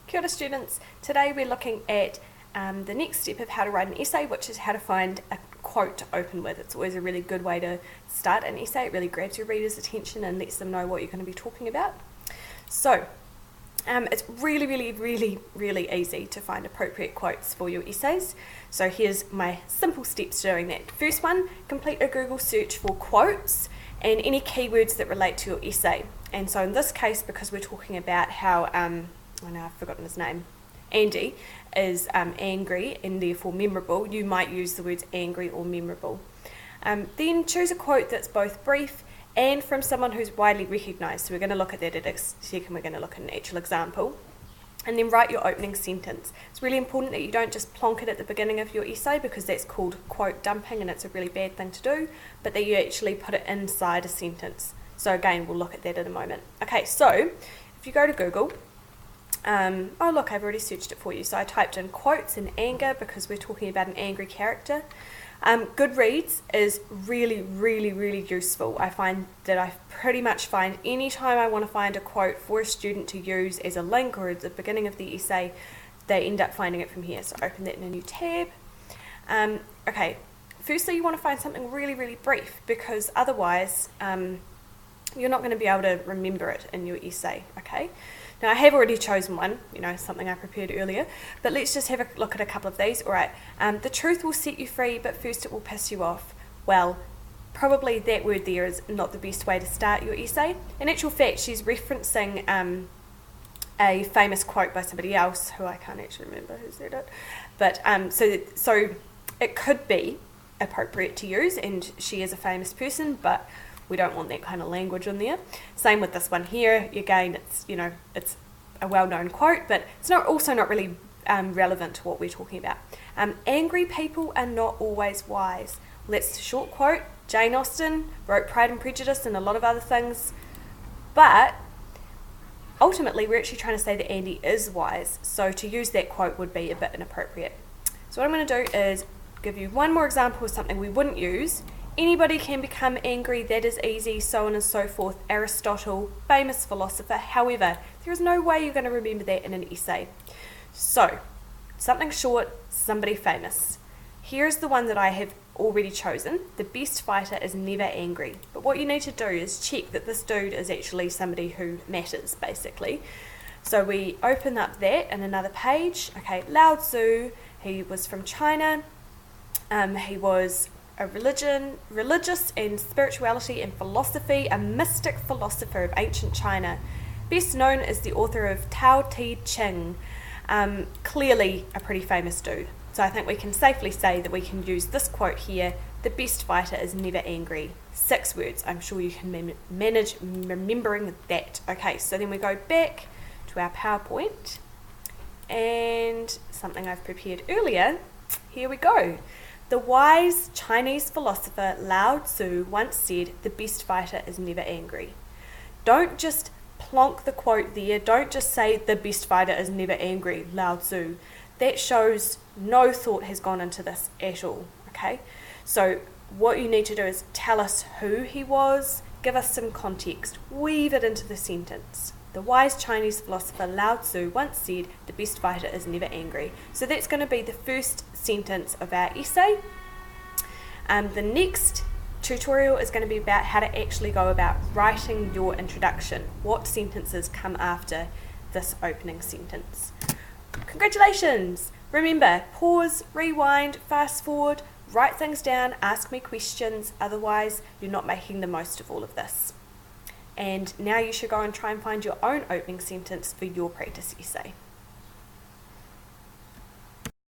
Kia ora students, today we're looking at the next step of how to write an essay, which is how to find a quote to open with. It's always a really good way to start an essay. It really grabs your reader's attention and lets them know what you're going to be talking about. So it's really easy to find appropriate quotes for your essays. So here's my simple steps to doing that. First one, complete a Google search for quotes and any keywords that relate to your essay. And so in this case, because we're talking about how, now I've forgotten his name, Andy is angry and therefore memorable, you might use the words angry or memorable. Then choose a quote that's both brief and from someone who's widely recognised. So we're going to look at that in a second, we're going to look at an actual example. And then write your opening sentence. It's really important that you don't just plonk it at the beginning of your essay, because that's called quote dumping and it's a really bad thing to do, but that you actually put it inside a sentence. So again, we'll look at that in a moment. Okay, so if you go to Google, oh look, I've already searched it for you. So I typed in quotes and anger because we're talking about an angry character. Goodreads is really useful. I find that I pretty much find any time I want to find a quote for a student to use as a link or at the beginning of the essay, they end up finding it from here. So open that in a new tab. Okay, firstly you want to find something really brief, because otherwise you're not going to be able to remember it in your essay, okay? Now I have already chosen one, something I prepared earlier, but let's just have a look at a couple of these. All right, the truth will set you free, but first it will piss you off. Well, probably that word there is not the best way to start your essay. In actual fact, she's referencing a famous quote by somebody else, who I can't actually remember who said it, but so it could be appropriate to use, and she is a famous person, but we don't want that kind of language in there. Same with this one here. Again, it's a well-known quote, but it's also not really relevant to what we're talking about. Angry people are not always wise. Well, that's a short quote. Jane Austen wrote Pride and Prejudice and a lot of other things, but ultimately we're actually trying to say that Andy is wise, so to use that quote would be a bit inappropriate. So what I'm going to do is give you one more example of something we wouldn't use. Anybody can become angry, that is easy, so on and so forth. Aristotle, famous philosopher. However, there is no way you're going to remember that in an essay. So, something short, somebody famous. Here's the one that I have already chosen. The best fighter is never angry. But what you need to do is check that this dude is actually somebody who matters, basically. So we open up that in another page. Okay, Lao Tzu, he was from China. He was a religious and spirituality and philosophy, a mystic philosopher of ancient China, best known as the author of Tao Te Ching. Clearly a pretty famous dude. So I think we can safely say that we can use this quote here, the best fighter is never angry. 6 words, I'm sure you can manage remembering that. Okay, so then we go back to our PowerPoint, and something I've prepared earlier, here we go. The wise Chinese philosopher Lao Tzu once said, the best fighter is never angry. Don't just plonk the quote there. Don't just say the best fighter is never angry, Lao Tzu. That shows no thought has gone into this at all, okay? So what you need to do is tell us who he was, give us some context, weave it into the sentence. The wise Chinese philosopher Lao Tzu once said, the best fighter is never angry. So that's going to be the first sentence of our essay. The next tutorial is going to be about how to actually go about writing your introduction. What sentences come after this opening sentence. Congratulations! Remember, pause, rewind, fast forward, write things down, ask me questions, otherwise you're not making the most of all of this. And now you should go and try and find your own opening sentence for your practice essay.